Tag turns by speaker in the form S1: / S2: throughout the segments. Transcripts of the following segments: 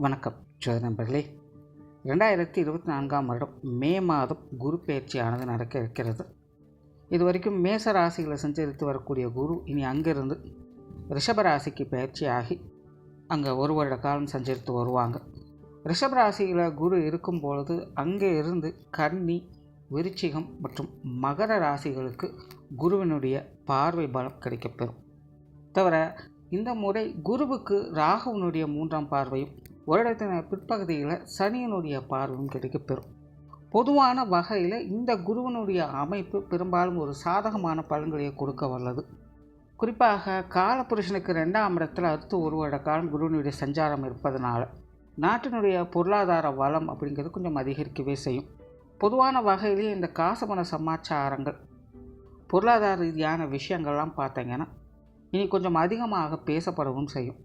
S1: வணக்கம் நண்பர்களே. 2024ஆம் வருடம் மே மாதம் குரு பயிற்சியானது நடக்க இருக்கிறது. இது வரைக்கும் மேச ராசிகளை சஞ்சரித்து வரக்கூடிய குரு இனி அங்கிருந்து ரிஷபராசிக்கு பயிற்சியாகி அங்கே ஒரு வருட காலம் சஞ்சரித்து வருவாங்க. ரிஷபராசியில் குரு இருக்கும் பொழுது அங்கே இருந்து கன்னி, விருச்சிகம் மற்றும் மகர ராசிகளுக்கு குருவினுடைய பார்வை பலம் கிடைக்கப்பெறும். தவிர இந்த முறை குருவுக்கு ராகுவினுடைய 3ஆம் பார்வையும் வருடத்தின் பிற்பகுதியில் சனியினுடைய பார்வையும் கிடைக்கப்பெறும். பொதுவான வகையில் இந்த குருவினுடைய அமைப்பு பெரும்பாலும் ஒரு சாதகமான பலன்களை கொடுக்க வல்லது. குறிப்பாக காலபுருஷனுக்கு 2ஆம் இடத்தில் அடுத்து ஒரு வருட காலம் குருவினுடைய சஞ்சாரம் இருப்பதனால நாட்டினுடைய பொருளாதார வளம் அப்படிங்கிறது கொஞ்சம் அதிகரிக்கவே செய்யும். பொதுவான வகையிலேயே இந்த காசபண சமாச்சாரங்கள், பொருளாதார ரீதியான விஷயங்கள்லாம் பார்த்தீங்கன்னா இனி கொஞ்சம் அதிகமாக பேசப்படவும் செய்யும்.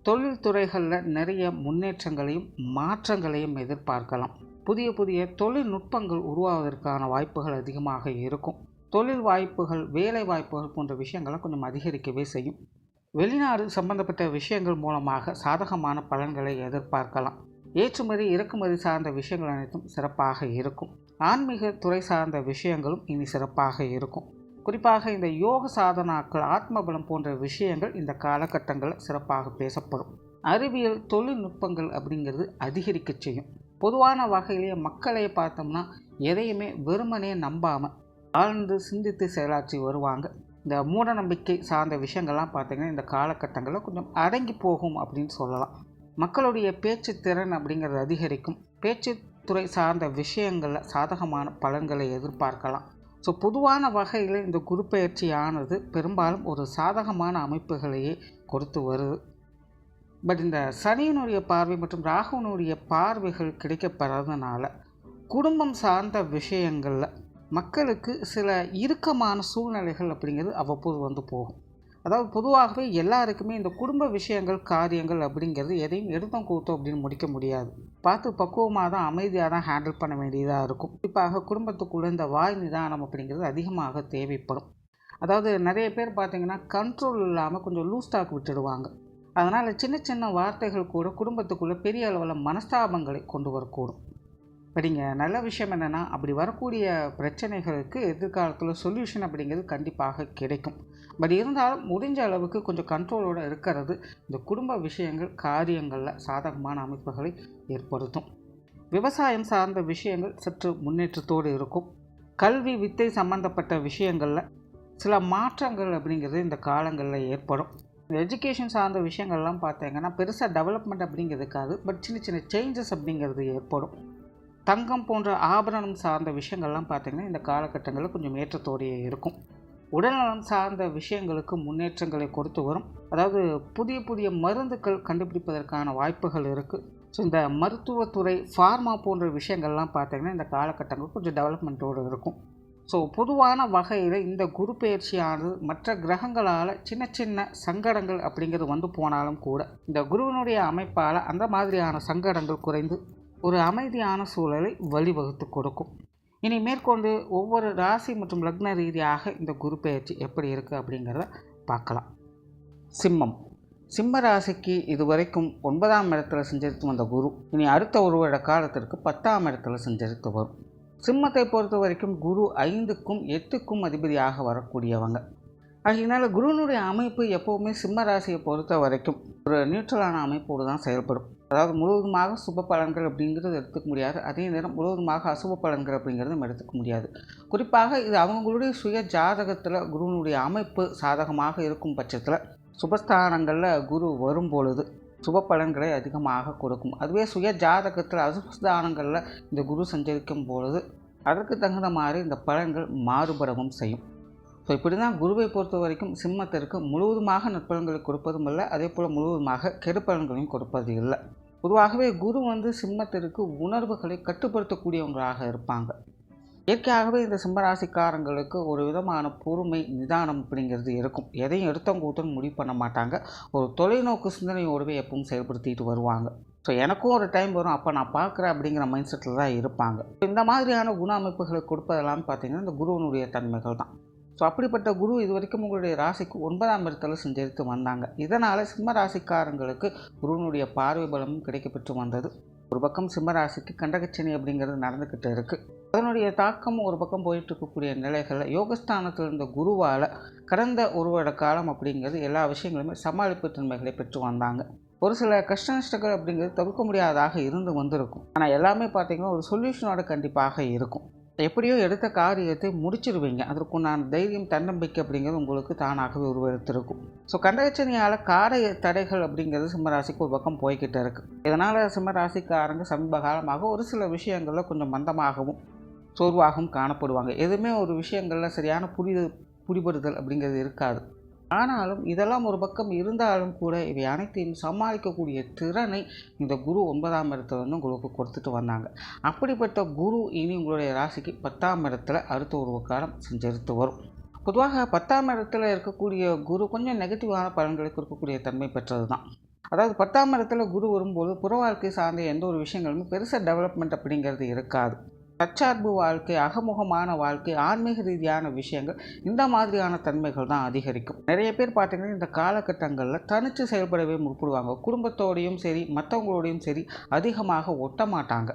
S1: தொழில் துறைகளில் நிறைய முன்னேற்றங்களையும் மாற்றங்களையும் எதிர்பார்க்கலாம். புதிய புதிய தொழில்நுட்பங்கள் உருவாவதற்கான வாய்ப்புகள் அதிகமாக இருக்கும். தொழில் வாய்ப்புகள், வேலை வாய்ப்புகள் போன்ற விஷயங்களை கொஞ்சம் அதிகரிக்கவே செய்யும். வெளிநாடு சம்பந்தப்பட்ட விஷயங்கள் மூலமாக சாதகமான பலன்களை எதிர்பார்க்கலாம். ஏற்றுமதி இறக்குமதி சார்ந்த விஷயங்கள் அனைத்தும் சிறப்பாக இருக்கும். ஆன்மீக துறை சார்ந்த விஷயங்களும் இனி சிறப்பாக இருக்கும். குறிப்பாக இந்த யோக சாதனாக்கள், ஆத்மபலம் போன்ற விஷயங்கள் இந்த காலகட்டங்களில் சிறப்பாக பேசப்படும். அறிவியல், தொழில்நுட்பங்கள் அப்படிங்கிறது அதிகரிக்க செய்யும். பொதுவான வகையிலேயே மக்களை பார்த்தோம்னா எதையுமே வெறுமனே நம்பாமல் ஆழ்ந்து சிந்தித்து செயலாற்றி வருவாங்க. இந்த மூட நம்பிக்கை சார்ந்த விஷயங்கள்லாம் பார்த்திங்கன்னா இந்த காலகட்டங்களில் கொஞ்சம் அடங்கி போகும் அப்படின்னு சொல்லலாம். மக்களுடைய பேச்சு திறன் அப்படிங்கிறது அதிகரிக்கும். பேச்சுத்துறை சார்ந்த விஷயங்களில் சாதகமான பலன்களை எதிர்பார்க்கலாம். ஸோ பொதுவான வகையில் இந்த குரு பயிற்சியானது பெரும்பாலும் ஒரு சாதகமான அமைப்புகளையே கொடுத்து வருது. பட் இந்த சனியினுடைய பார்வை மற்றும் ராகுவினுடைய பார்வைகள் கிடைக்கப்பெறதுனால குடும்பம் சார்ந்த விஷயங்களில் மக்களுக்கு சில இறுக்கமான சூழ்நிலைகள் அப்படிங்கிறது அவ்வப்போது வந்து போகும். அதாவது பொதுவாகவே எல்லாருக்குமே இந்த குடும்ப விஷயங்கள், காரியங்கள் அப்படிங்கிறது எதையும் எடுத்தோம் கூத்தோம் அப்படின்னு முடிக்க முடியாது. பார்த்து பக்குவமாக தான், அமைதியாக தான் ஹேண்டில் பண்ண வேண்டியதாக இருக்கும். குறிப்பாக குடும்பத்துக்குள்ளே இந்த வாய் நிதானம் அப்படிங்கிறது அதிகமாக தேவைப்படும். அதாவது நிறைய பேர் பார்த்திங்கன்னா கண்ட்ரோல் இல்லாமல் கொஞ்சம் லூஸ் டாக் விட்டுடுவாங்க. அதனால் சின்ன சின்ன வார்த்தைகள் கூட குடும்பத்துக்குள்ளே பெரிய அளவில் மனஸ்தாபங்களை கொண்டு வரக்கூடும். படிங்க, நல்ல விஷயம் என்னென்னா, அப்படி வரக்கூடிய பிரச்சனைகளுக்கு எதிர்காலத்தில் சொல்யூஷன் அப்படிங்கிறது கண்டிப்பாக கிடைக்கும். பட் இருந்தாலும் முடிஞ்ச அளவுக்கு கொஞ்சம் கண்ட்ரோலோடு இருக்கிறது இந்த குடும்ப விஷயங்கள், காரியங்களில் சாதகமான அமைப்புகளை ஏற்படுத்தும். விவசாயம் சார்ந்த விஷயங்கள் சற்று முன்னேற்றத்தோடு இருக்கும். கல்வி, வித்தை சம்பந்தப்பட்ட விஷயங்களில் சில மாற்றங்கள் அப்படிங்கிறது இந்த காலங்களில் ஏற்படும். எஜுகேஷன் சார்ந்த விஷயங்கள்லாம் பார்த்தீங்கன்னா பெருசாக டெவலப்மெண்ட் அப்படிங்கிறதுக்காது, பட் சின்ன சின்ன சேஞ்சஸ் அப்படிங்கிறது ஏற்படும். தங்கம் போன்ற ஆபரணம் சார்ந்த விஷயங்கள்லாம் பார்த்திங்கன்னா இந்த காலகட்டங்களில் கொஞ்சம் ஏற்றத்தோடையே இருக்கும். உடல்நலம் சார்ந்த விஷயங்களுக்கு முன்னேற்றங்களை கொடுத்து வரும். அதாவது புதிய புதிய மருந்துகள் கண்டுபிடிப்பதற்கான வாய்ப்புகள் இருக்குது. ஸோ இந்த மருத்துவத்துறை, ஃபார்மா போன்ற விஷயங்கள்லாம் பார்த்திங்கன்னா இந்த காலகட்டங்கள் கொஞ்சம் டெவலப்மெண்ட்டோடு இருக்கும். ஸோ பொதுவான வகையில் இந்த குரு பயிற்சியானது மற்ற கிரகங்களால் சின்ன சின்ன சங்கடங்கள் அப்படிங்கிறது வந்து போனாலும் கூட இந்த குருவினுடைய அமைப்பால் அந்த மாதிரியான சங்கடங்கள் குறைந்து ஒரு அமைதியான சூழலை வழிவகுத்து கொடுக்கும். இனி மேற்கொண்டு ஒவ்வொரு ராசி மற்றும் லக்ன ரீதியாக இந்த குரு பயிற்சி எப்படி இருக்குது அப்படிங்கிறத பார்க்கலாம். சிம்ம ராசிக்கு இதுவரைக்கும் 9ஆம் இடத்துல சஞ்சரித்து வந்த குரு இனி அடுத்த ஒரு வருட காலத்திற்கு 10ஆம் இடத்துல சஞ்சரித்து வரும். சிம்மத்தை பொறுத்த வரைக்கும் குரு 5க்கும் 8க்கும் அதிபதியாக வரக்கூடியவங்க. அதனால குருவினுடைய அமைப்பு எப்போவுமே சிம்ம ராசியை பொறுத்த வரைக்கும் ஒரு நியூட்ரலான அமைப்போடு தான் செயல்படும். அதாவது முழுவதுமாக சுப பலன்கள் அப்படிங்கிறது எடுத்துக்க முடியாது, அதே நேரம் முழுவதுமாக அசுப பலன்கள் அப்படிங்கிறதும் எடுத்துக்க முடியாது. குறிப்பாக இது அவங்களுடைய சுய ஜாதகத்தில் குருவினுடைய அமைப்பு சாதகமாக இருக்கும் பட்சத்தில் சுபஸ்தானங்களில் குரு வரும் பொழுது சுப பலன்களை அதிகமாக கொடுக்கும். அதுவே சுய ஜாதகத்தில் அசுபஸ்தானங்களில் இந்த குரு சஞ்சரிக்கும் பொழுது அதற்கு தகுந்த மாதிரி இந்த பலன்கள் மாறுபடவும் செய்யும். ஸோ இப்படி தான் குருவை பொறுத்த வரைக்கும் சிம்மத்திற்கு முழுவதுமாக நற்பலன்களை கொடுப்பதும் இல்லை, அதே போல் முழுவதுமாக கெடுப்பலன்களையும் கொடுப்பது இல்லை. பொதுவாகவே குரு சிம்மத்திற்கு உணர்வுகளை கட்டுப்படுத்தக்கூடியவங்களாக இருப்பாங்க. இயற்கையாகவே இந்த சிம்மராசிக்காரங்களுக்கு ஒரு விதமான பொறுமை, நிதானம் அப்படிங்கிறது இருக்கும். எதையும் எடுத்தவங்க கூட்டம் முடிவு பண்ண மாட்டாங்க. ஒரு தொலைநோக்கு சிந்தனையோடவே எப்பவும் செயல்படுத்திட்டு வருவாங்க. ஸோ எனக்கும் ஒரு டைம் வரும், அப்போ நான் பார்க்குறேன் அப்படிங்கிற மைண்ட் செட்டில் தான் இருப்பாங்க. இந்த மாதிரியான குண அமைப்புகளை கொடுப்பதெல்லாம் பார்த்திங்கன்னா இந்த குருவனுடைய தன்மைகள் தான். ஸோ அப்படிப்பட்ட குரு இது வரைக்கும் உங்களுடைய ராசிக்கு 9ஆம் இடத்துல சஞ்சரித்து வந்தாங்க. இதனால் சிம்ம ராசிக்காரங்களுக்கு குருவினுடைய பார்வை பலமும் கிடைக்கப்பெற்று வந்தது. ஒரு பக்கம் சிம்ம ராசிக்கு கண்டகச்சனி அப்படிங்கிறது நடந்துக்கிட்டு இருக்குது. அதனுடைய தாக்கம் ஒரு பக்கம் போயிட்டு இருக்கக்கூடிய நிலைகளில் யோகஸ்தானத்தில் இருந்த குருவால் கடந்த ஒரு வருட காலம் அப்படிங்கிறது எல்லா விஷயங்களுமே சமாளிப்பு தன்மைகளை பெற்று வந்தாங்க. ஒரு சில கஷ்ட நஷ்டங்கள் அப்படிங்கிறது தவிர்க்க முடியாதாக இருந்து வந்திருக்கும். ஆனால் எல்லாமே பார்த்திங்கன்னா ஒரு சொல்யூஷனோட கண்டிப்பாக இருக்கும். எப்படியோ எடுத்த காரியத்தை முடிச்சிருவீங்க. அதற்குண்டான தைரியம், தன்னம்பிக்கை அப்படிங்கிறது உங்களுக்கு தானாகவே உருவெடுத்திருக்கும். ஸோ கண்டகச்சனியால் காரிய தடைகள் அப்படிங்கிறது சிம்மராசிக்கு ஒரு பக்கம் போய்கிட்டு இருக்குது. இதனால் சிம்மராசிக்காரங்க சமீப காலமாக ஒரு சில விஷயங்களில் கொஞ்சம் மந்தமாகவும் சோர்வாகவும் காணப்படுவாங்க. எதுவுமே ஒரு விஷயங்களில் சரியான புரிபடுதல் அப்படிங்கிறது இருக்காது. ஆனாலும் இதெல்லாம் ஒரு பக்கம் இருந்தாலும் கூட இவை அனைத்தையும் சமாளிக்கக்கூடிய திறனை இந்த குரு 9ஆம் இடத்துல வந்து உங்களுக்கு கொடுத்துட்டு வந்தாங்க. அப்படிப்பட்ட குரு இனி உங்களுடைய ராசிக்கு 10ஆம் இடத்துல அடுத்த ஒரு காலம் சஞ்சரித்து வரும். பொதுவாக 10ஆம் இடத்துல இருக்கக்கூடிய குரு கொஞ்சம் நெகட்டிவான பலன்களை கொடுக்கக்கூடிய தன்மை பெற்றது தான். அதாவது 10ஆம் இடத்துல குரு வரும்போது புற வாழ்க்கை சார்ந்த எந்த ஒரு விஷயங்களுமே பெருசாக டெவலப்மெண்ட் அப்படிங்கிறது இருக்காது. தற்சார்பு வாழ்க்கை, அகமுகமான வாழ்க்கை, ஆன்மீக ரீதியான விஷயங்கள், இந்த மாதிரியான தன்மைகள் தான் அதிகரிக்கும். நிறைய பேர் பார்த்திங்கன்னா இந்த காலகட்டங்களில் தனித்து செயல்படவே முற்படுவாங்க. குடும்பத்தோடையும் சரி மற்றவங்களோடையும் சரி அதிகமாக ஒட்ட மாட்டாங்க.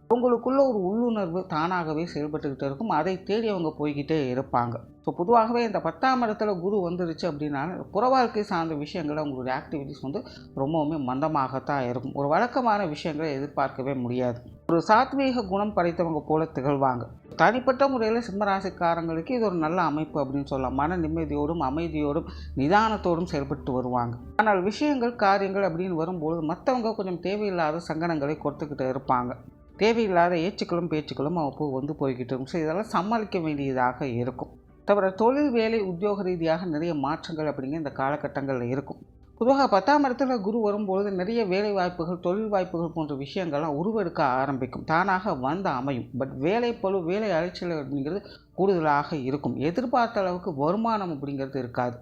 S1: உங்களுக்குள்ள ஒரு உள்ளுணர்வு தானாகவே செயல்பட்டுக்கிட்டு இருக்கும். அதை தேடி அவங்க போய்கிட்டே இருப்பாங்க. ஸோ பொதுவாகவே இந்த 10ஆம் இடத்துல குரு வந்துருச்சு அப்படின்னா புற வாழ்க்கை சார்ந்த விஷயங்கள் அவங்களுடைய ஆக்டிவிட்டிஸ் வந்து ரொம்பவுமே மந்தமாகத்தான் இருக்கும். ஒரு வழக்கமான விஷயங்களை எதிர்பார்க்கவே முடியாது. ஒரு சாத்வீக குணம் படைத்தவங்க போல திகழ்வாங்க. தனிப்பட்ட முறையில் சிம்மராசிக்காரங்களுக்கு இது ஒரு நல்ல அமைப்பு அப்படின்னு சொல்லலாம். மன நிம்மதியோடும் அமைதியோடும் நிதானத்தோடும் செயல்பட்டு வருவாங்க. ஆனால் விஷயங்கள் காரியங்கள் அப்படின்னு வரும்போது மற்றவங்க கொஞ்சம் தேவையில்லாத சங்கடங்களை கொடுத்துக்கிட்டு இருப்பாங்க. தேவையில்லாத ஏச்சுக்களும் பேச்சுக்களும் அவ்வப்போது வந்து போய்கிட்டு இருக்கும். ஸோ இதெல்லாம் சமாளிக்க வேண்டியதாக இருக்கும். தவிர தொழில் வேலை உத்தியோக ரீதியாக நிறைய மாற்றங்கள் அப்படிங்கிற இந்த காலகட்டங்களில் இருக்கும். பொதுவாக 10ஆம் இடத்துல குரு வரும்பொழுது நிறைய வேலை வாய்ப்புகள், தொழில் வாய்ப்புகள் போன்ற விஷயங்கள்லாம் உருவெடுக்க ஆரம்பிக்கும். தானாக வந்து அமையும். பட் வேலை பளு, வேலை அலைச்சல் அப்படிங்கிறது கூடுதலாக இருக்கும். எதிர்பார்த்த அளவுக்கு வருமானம் அப்படிங்கிறது இருக்காது.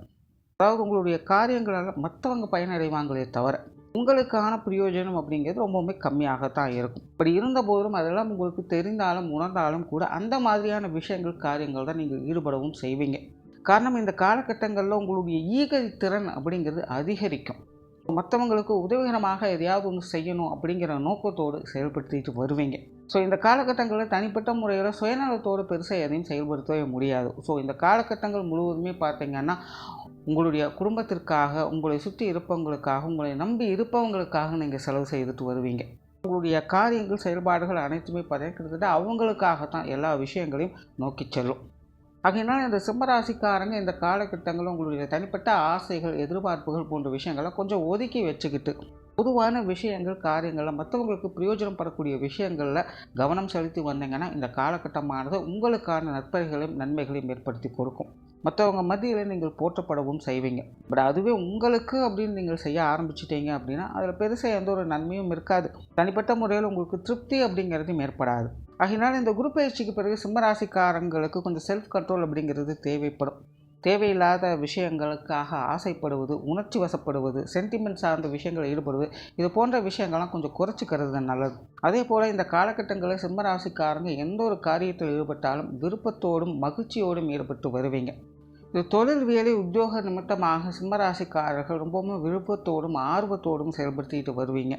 S1: அதாவது உங்களுடைய காரியங்களால் மற்றவங்க பயனடைவாங்களே தவிர உங்களுக்கான பிரயோஜனம் அப்படிங்கிறது ரொம்பவுமே கம்மியாகத்தான் இருக்கும். இப்படி இருந்த போதும் அதெல்லாம் உங்களுக்கு தெரிந்தாலும் உணர்ந்தாலும் கூட அந்த மாதிரியான விஷயங்கள் காரியங்கள் தான் நீங்கள் ஈடுபடவும் செய்வீங்க. காரணம் இந்த காலகட்டங்களில் உங்களுடைய ஈகை திறன் அப்படிங்கிறது அதிகரிக்கும். மற்றவங்களுக்கு உதவிகரமாக எதையாவது ஒன்று செய்யணும் அப்படிங்கிற நோக்கத்தோடு செயல்படுத்திட்டு வருவீங்க. ஸோ இந்த காலகட்டங்களில் தனிப்பட்ட முறையில் சுயநலத்தோடு பெருசாக எதையும் செயல்படுத்தவே முடியாது. ஸோ இந்த காலகட்டங்கள் முழுவதுமே பார்த்திங்கன்னா உங்களுடைய குடும்பத்திற்காக, உங்களை சுற்றி இருப்பவங்களுக்காக, உங்களை நம்பி இருப்பவங்களுக்காக நீங்கள் செலவு செய்துட்டு வருவீங்க. உங்களுடைய காரியங்கள், செயல்பாடுகள் அனைத்துமே கிட்டத்தட்ட அவங்களுக்காகத்தான் எல்லா விஷயங்களையும் நோக்கி செல்லும். ஆகையினால் இந்த சிம்மராசிக்காரங்க இந்த காலகட்டங்களில் உங்களுடைய தனிப்பட்ட ஆசைகள், எதிர்பார்ப்புகள் போன்ற விஷயங்களை கொஞ்சம் ஒதுக்கி வச்சுக்கிட்டு பொதுவான விஷயங்கள், காரியங்களில் மற்றவங்களுக்கு பிரயோஜனம் படக்கூடிய விஷயங்களில் கவனம் செலுத்தி வந்தீங்கன்னா இந்த காலகட்டமானது உங்களுக்கான நற்பெயர்களையும் நன்மைகளையும் ஏற்படுத்தி கொடுக்கும். மற்றவங்க மத்தியில் நீங்கள் போற்றப்படவும் செய்வீங்க. பட் அதுவே உங்களுக்கு அப்படின்னு நீங்கள் செய்ய ஆரம்பிச்சிட்டீங்க அப்படின்னா அதில் பெருசாக எந்த ஒரு நன்மையும் இருக்காது. தனிப்பட்ட முறையில் உங்களுக்கு திருப்தி அப்படிங்கிறதும் ஏற்படாது. ஆகையினால் இந்த குரு பயிற்சிக்கு பிறகு சிம்மராசிக்காரங்களுக்கு கொஞ்சம் செல்ஃப் கண்ட்ரோல் அப்படிங்கிறது தேவைப்படும். தேவையில்லாத விஷயங்களுக்காக ஆசைப்படுவது, உணர்ச்சி வசப்படுவது, சென்டிமெண்ட் சார்ந்த விஷயங்களில் ஈடுபடுவது, இது போன்ற விஷயங்கள்லாம் கொஞ்சம் குறைச்சிக்கிறது நல்லது. அதே போல் இந்த காலகட்டங்களில் சிம்மராசிக்காரங்க எந்த ஒரு காரியத்தில் ஈடுபட்டாலும் விருப்பத்தோடும் மகிழ்ச்சியோடும் ஈடுபட்டு வருவீங்க. இது தொழில் வேலை உத்தியோக நிமித்தமாக சிம்மராசிக்காரர்கள் ரொம்பவும் விருப்பத்தோடும் ஆர்வத்தோடும் செயல்படுத்திட்டு வருவீங்க.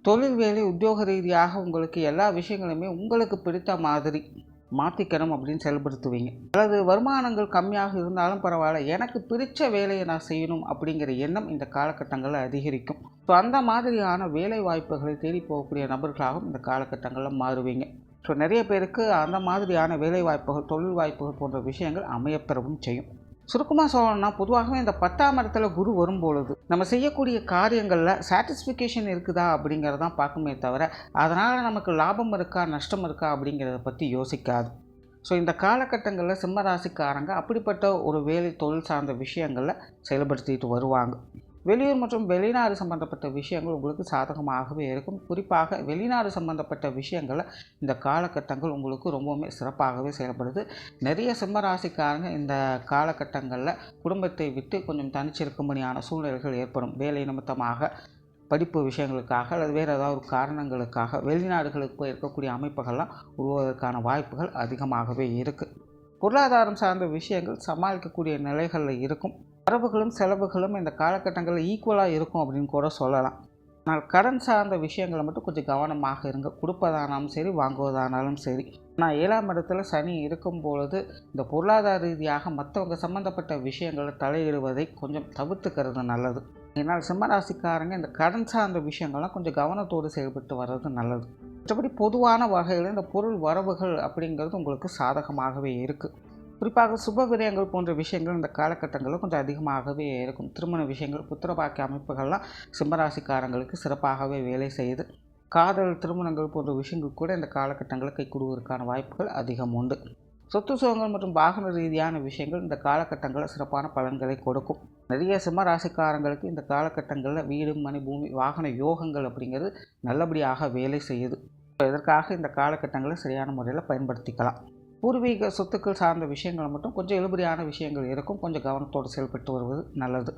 S1: தொழில் வேலை உத்தியோக ரீதியாக உங்களுக்கு எல்லா விஷயங்களுமே உங்களுக்கு பிடித்த மாதிரி மாற்றிக்கணும் அப்படின்னு செயல்படுத்துவீங்க. அல்லது வருமானங்கள் கம்மியாக இருந்தாலும் பரவாயில்ல, எனக்கு பிடித்த வேலையை நான் செய்யணும் அப்படிங்கிற எண்ணம் இந்த காலகட்டங்களில் அதிகரிக்கும். ஸோ அந்த மாதிரியான வேலை வாய்ப்புகளை தேடி போகக்கூடிய நபர்களாகவும் இந்த காலகட்டங்களில் மாறுவீங்க. ஸோ நிறைய பேருக்கு அந்த மாதிரியான வேலை வாய்ப்புகள், தொழில் வாய்ப்புகள் போன்ற விஷயங்கள் அமையப்பெறவும் செய்யும். சுருக்கமாக சொல்லணும்னா பொதுவாகவே இந்த 10ஆம் இடத்துல குரு வரும்பொழுது நம்ம செய்யக்கூடிய காரியங்களில் சாட்டிஸ்ஃபிகேஷன் இருக்குதா அப்படிங்கிறதான் பார்க்குமே தவிர அதனால் நமக்கு லாபம் இருக்கா நஷ்டம் இருக்கா அப்படிங்கிறத பற்றி யோசிக்காது. ஸோ இந்த காலகட்டங்களில் சிம்மராசிக்காரங்க அப்படிப்பட்ட ஒரு வேலை தொழில் சார்ந்த விஷயங்களில் செயல்படுத்திட்டு வருவாங்க. வெளியூர் மற்றும் வெளிநாடு சம்பந்தப்பட்ட விஷயங்கள் உங்களுக்கு சாதகமாகவே இருக்கும். குறிப்பாக வெளிநாடு சம்பந்தப்பட்ட விஷயங்களில் இந்த காலகட்டங்கள் உங்களுக்கு ரொம்பவுமே சிறப்பாகவே செயல்படுது. நிறைய சிம்மராசிக்காரங்க இந்த காலகட்டங்களில் குடும்பத்தை விட்டு கொஞ்சம் தனிச்சிருக்கும்படியான சூழ்நிலைகள் ஏற்படும். வேலை நிமித்தமாக, படிப்பு விஷயங்களுக்காக அல்லது வேறு ஏதாவது காரணங்களுக்காக வெளிநாடுகளுக்கு போய் இருக்கக்கூடிய அமைப்புகள்லாம் உருவாவதற்கான வாய்ப்புகள் அதிகமாகவே இருக்குது. பொருளாதாரம் சார்ந்த விஷயங்கள் சமாளிக்கக்கூடிய நிலைகளில் இருக்கும். வரவுகளும் செலவுகளும் இந்த காலகட்டங்களில் ஈக்குவலாக இருக்கும் அப்படின்னு கூட சொல்லலாம். ஆனால் கடன் சார்ந்த விஷயங்களை மட்டும் கொஞ்சம் கவனமாக இருங்க. கொடுப்பதானாலும் சரி, வாங்குவதானாலும் சரி. நான் 7ஆம் இடத்துல சனி இருக்கும் பொழுது இந்த பொருளாதார ரீதியாக மற்றவங்க சம்மந்தப்பட்ட விஷயங்களை தலையிடுவதை கொஞ்சம் தவிர்த்துக்கிறது நல்லது. இதனால் சிம்மராசிக்காரங்க இந்த கடன் சார்ந்த விஷயங்கள்லாம் கொஞ்சம் கவனத்தோடு செயல்பட்டு வர்றது நல்லது. மற்றபடி பொதுவான வகையில் இந்த பொருள் வரவுகள் அப்படிங்கிறது உங்களுக்கு சாதகமாகவே இருக்குது. குறிப்பாக சுப விரயங்கள் போன்ற விஷயங்கள் இந்த காலகட்டங்களில் கொஞ்சம் அதிகமாகவே இருக்கும். திருமண விஷயங்கள், புத்திரபாக்கிய அமைப்புகள்லாம் சிம்மராசிக்காரங்களுக்கு சிறப்பாகவே வேலை செய்யுது. காதல், திருமணங்கள் போன்ற விஷயங்கள் கூட இந்த காலகட்டங்களில் கைகூடுவதற்கான வாய்ப்புகள் அதிகம் உண்டு. சொத்து சுகங்கள் மற்றும் வாகன ரீதியான விஷயங்கள் இந்த காலகட்டங்களில் சிறப்பான பலன்களை கொடுக்கும். நிறைய சிம்மராசிக்காரங்களுக்கு இந்த காலகட்டங்களில் வீடு, மனை, பூமி, வாகன யோகங்கள் அப்படிங்கிறது நல்லபடியாக வேலை செய்யுது. இதற்காக இந்த காலகட்டங்களை சரியான முறையில் பயன்படுத்திக்கலாம். பூர்வீக சொத்துக்கள் சார்ந்த விஷயங்கள் மட்டும் கொஞ்சம் இழுபறியான விஷயங்கள் இருக்கும். கொஞ்சம் கவனத்தோடு செயல்பட்டு வருவது நல்லது.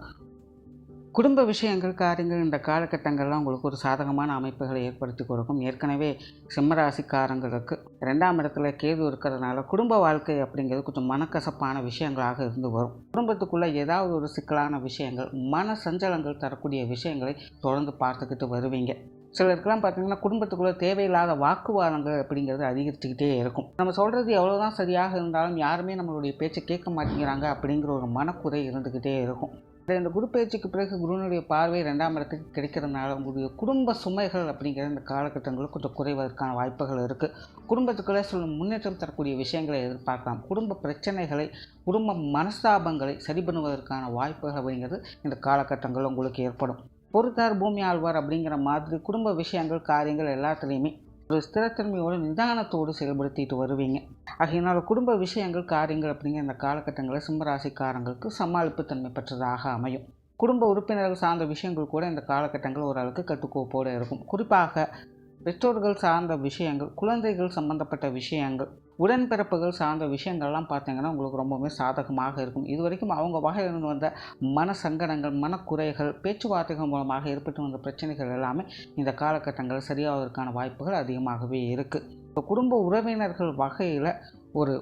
S1: குடும்ப விஷயங்கள், காரியங்கள் இந்த காலகட்டங்கள்லாம் உங்களுக்கு ஒரு சாதகமான அமைப்புகளை ஏற்படுத்தி கொடுக்கும். ஏற்கனவே சிம்மராசிக்காரங்களுக்கு 2ஆம் இடத்துல கேது இருக்கிறதுனால குடும்ப வாழ்க்கை அப்படிங்கிறது கொஞ்சம் மனக்கசப்பான விஷயங்களாக இருந்து வரும். குடும்பத்துக்குள்ளே ஏதாவது ஒரு சிக்கலான விஷயங்கள், மன சஞ்சலங்கள் தரக்கூடிய விஷயங்களை தொடர்ந்து பார்த்துக்கிட்டு வருவீங்க. சிலருக்கெல்லாம் பார்த்திங்கன்னா குடும்பத்துக்குள்ளே தேவையில்லாத வாக்குவாதங்கள் அப்படிங்கிறது அதிகரிச்சுக்கிட்டே இருக்கும். நம்ம சொல்கிறது எவ்வளோதான் சரியாக இருந்தாலும் யாருமே நம்மளுடைய பேச்சை கேட்க மாட்டேங்கிறாங்க அப்படிங்கிற ஒரு மனக்குறை இருந்துக்கிட்டே இருக்கும். இந்த குரு பயிற்சிக்கு பிறகு குருனுடைய பார்வை 2ஆம் இடத்துக்கு கிடைக்கிறதுனால உங்களுடைய குடும்ப சுமைகள் அப்படிங்கிற இந்த காலகட்டங்களில் கொஞ்சம் குறைவதற்கான வாய்ப்புகள் இருக்குது. குடும்பத்துக்குள்ளே சில முன்னேற்றம் தரக்கூடிய விஷயங்களை எதிர்பார்க்கலாம். குடும்ப பிரச்சனைகளை, குடும்ப மனஸ்தாபங்களை சரி பண்ணுவதற்கான வாய்ப்புகள் அப்படிங்கிறது இந்த காலகட்டங்களில் உங்களுக்கு ஏற்படும். பொறுத்தார் பூமி ஆழ்வார் அப்படிங்கிற மாதிரி குடும்ப விஷயங்கள், காரியங்கள் எல்லாத்துலேயுமே ஒரு ஸ்திரத்தன்மையோடு நிதானத்தோடு செயல்படுத்திட்டு வருவீங்க. ஆகையினால் குடும்ப விஷயங்கள், காரியங்கள் அப்படிங்கிற இந்த காலகட்டங்களில் சிம்மராசிக்காரங்களுக்கு சமாளிப்பு தன்மை பெற்றதாக அமையும். குடும்ப உறுப்பினர்கள் சார்ந்த விஷயங்கள் கூட இந்த காலகட்டங்கள் ஓரளவுக்கு கட்டுக்கோப்போடு இருக்கும். குறிப்பாக பெற்றோர்கள் சார்ந்த விஷயங்கள், குழந்தைகள் சம்பந்தப்பட்ட விஷயங்கள், உடன்பிறப்புகள் சார்ந்த விஷயங்கள்லாம் பார்த்திங்கன்னா உங்களுக்கு ரொம்பவுமே சாதகமாக இருக்கும். இது வரைக்கும் அவங்க வகையிலிருந்து வந்த மன சங்கடங்கள், மனக்குறைகள், பேச்சுவார்த்தைகள் மூலமாக ஏற்பட்டு வந்த பிரச்சனைகள் எல்லாமே இந்த காலகட்டங்கள் சரியாவதற்கான வாய்ப்புகள் அதிகமாகவே இருக்குது. இப்போ குடும்ப உறவினர்கள் வகையில் ஒரு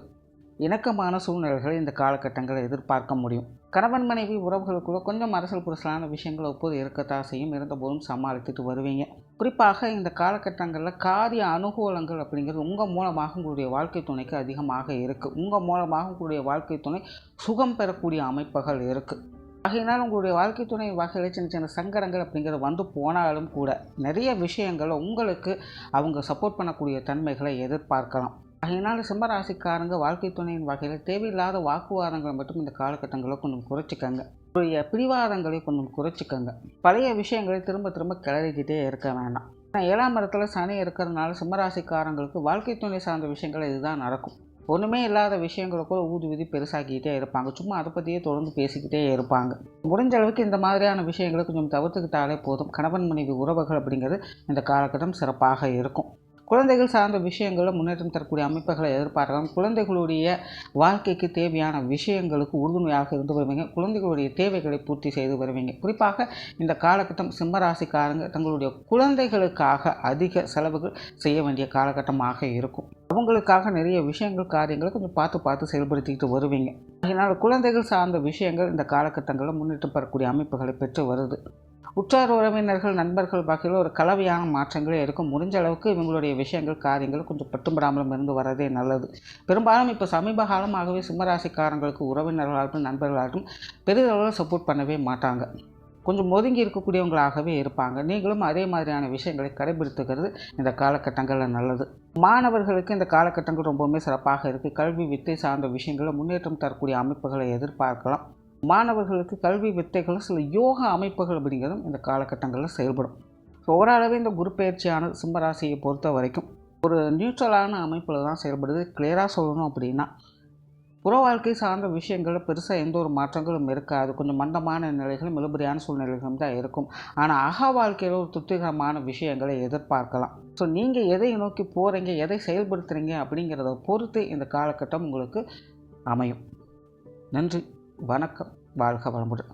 S1: இணக்கமான சூழ்நிலைகளை இந்த காலகட்டங்களை எதிர்பார்க்க முடியும். கணவன் மனைவி உறவுகளுக்குள்ள கொஞ்சம் அரசல் புரசலான விஷயங்கள் ஒப்போது இருக்கத்தான் செய்யும். இருந்தபோதும் சமாளித்துட்டு வருவீங்க. குறிப்பாக இந்த காலகட்டங்களில் காரிய அனுகூலங்கள் அப்படிங்கிறது உங்கள் மூலமாக உங்களுடைய வாழ்க்கை துணைக்கு அதிகமாக இருக்குது. உங்கள் மூலமாக உங்களுடைய வாழ்க்கை துணை சுகம் பெறக்கூடிய அமைப்புகள் இருக்குது. ஆகையினால் உங்களுடைய வாழ்க்கை துணை வகையில் சின்ன சின்ன சங்கடங்கள் அப்படிங்கிறது வந்து போனாலும் கூட நிறைய விஷயங்களை உங்களுக்கு அவங்க சப்போர்ட் பண்ணக்கூடிய தன்மைகளை எதிர்பார்க்கலாம். அதனால் சிம்மராசிக்காரங்க வாழ்க்கை துணையின் வகையில் தேவையில்லாத வாக்குவாதங்களை மட்டும் இந்த காலகட்டங்களில் கொஞ்சம் குறைச்சிக்கங்க. உங்களுடைய பிடிவாதங்களை கொஞ்சம் குறைச்சிக்கங்க. பழைய விஷயங்களை திரும்ப திரும்ப கிளறிக்கிட்டே இருக்க வேண்டாம். 7ஆம் இடத்துல சனி இருக்கிறதுனால சிம்மராசிக்காரங்களுக்கு வாழ்க்கை துணை சார்ந்த விஷயங்கள் இதுதான் நடக்கும். ஒன்றுமே இல்லாத விஷயங்களை கூட ஊதி பெருசாக்கிக்கிட்டே இருப்பாங்க. சும்மா அதை பற்றியே தொடர்ந்து பேசிக்கிட்டே இருப்பாங்க. முடிஞ்ச அளவுக்கு இந்த மாதிரியான விஷயங்களை கொஞ்சம் தவிர்த்துக்கிட்டாலே போதும். கணவன் மனைவி உறவுகள் அப்படிங்கிறது இந்த காலகட்டம் சிறப்பாக இருக்கும். குழந்தைகள் சார்ந்த விஷயங்களில் முன்னேற்றம் தரக்கூடிய அமைப்புகளை எதிர்பார்க்கலாம். குழந்தைகளுடைய வாழ்க்கைக்கு தேவையான விஷயங்களுக்கு உறுதுணையாக இருந்து வருவீங்க. குழந்தைகளுடைய தேவைகளை பூர்த்தி செய்து வருவீங்க. குறிப்பாக இந்த காலகட்டம் சிம்மராசிக்காரங்க தங்களுடைய குழந்தைகளுக்காக அதிக செலவுகள் செய்ய வேண்டிய காலகட்டமாக இருக்கும். அவங்களுக்காக நிறைய விஷயங்கள், காரியங்களை கொஞ்சம் பார்த்து செயல்படுத்திக்கிட்டு வருவீங்க. அதனால் குழந்தைகள் சார்ந்த விஷயங்கள் இந்த காலகட்டங்களில் முன்னேற்றம் பெறக்கூடிய அமைப்புகளை பெற்று வருது. உற்றார் உறவினர்கள், நண்பர்கள் வகையில் ஒரு கலவையான மாற்றங்களே இருக்கும். முடிஞ்ச அளவுக்கு இவங்களுடைய விஷயங்கள், காரியங்கள் கொஞ்சம் பட்டும்படாமலும் இருந்து வரதே நல்லது. பெரும்பாலும் இப்போ சமீப காலமாகவே சிம்மராசிக்காரங்களுக்கு உறவினர்களாகட்டும், நண்பர்களாகட்டும் பெரிதளவில் சப்போர்ட் பண்ணவே மாட்டாங்க. கொஞ்சம் ஒதுங்கி இருக்கக்கூடியவங்களாகவே இருப்பாங்க. நீங்களும் அதே மாதிரியான விஷயங்களை கடைபிடித்துக்கிறது இந்த காலகட்டங்களில் நல்லது. மாணவர்களுக்கு இந்த காலகட்டங்கள் ரொம்பவுமே சிறப்பாக இருக்குது. கல்வி வித்தை சார்ந்த விஷயங்களில் முன்னேற்றம் தரக்கூடிய அமைப்புகளை எதிர்பார்க்கலாம். மாணவர்களுக்கு கல்வி வித்தைகளும் சில யோகா அமைப்புகள் அப்படிங்கிறதும் இந்த காலகட்டங்களில் செயல்படும். ஸோ ஓரளவு இந்த குரு பயிற்சியான சிம்மராசியை பொறுத்த வரைக்கும் ஒரு நியூட்ரலான அமைப்பில் தான் செயல்படுது. கிளியராக சொல்லணும் அப்படின்னா புற வாழ்க்கை சார்ந்த விஷயங்களில் பெருசாக எந்த ஒரு மாற்றங்களும் இருக்காது. கொஞ்சம் மந்தமான நிலைகளும் இழுபறியான சூழ்நிலைகளும் தான் இருக்கும். ஆனால் அக வாழ்க்கையில் ஒரு திருப்திகரமான விஷயங்களை எதிர்பார்க்கலாம். ஸோ நீங்கள் எதை நோக்கி போகிறீங்க, எதை செயல்படுத்துகிறீங்க அப்படிங்கிறத பொறுத்து இந்த காலகட்டம் உங்களுக்கு அமையும். நன்றி, வணக்கம், வாழ்க வளமுடன்.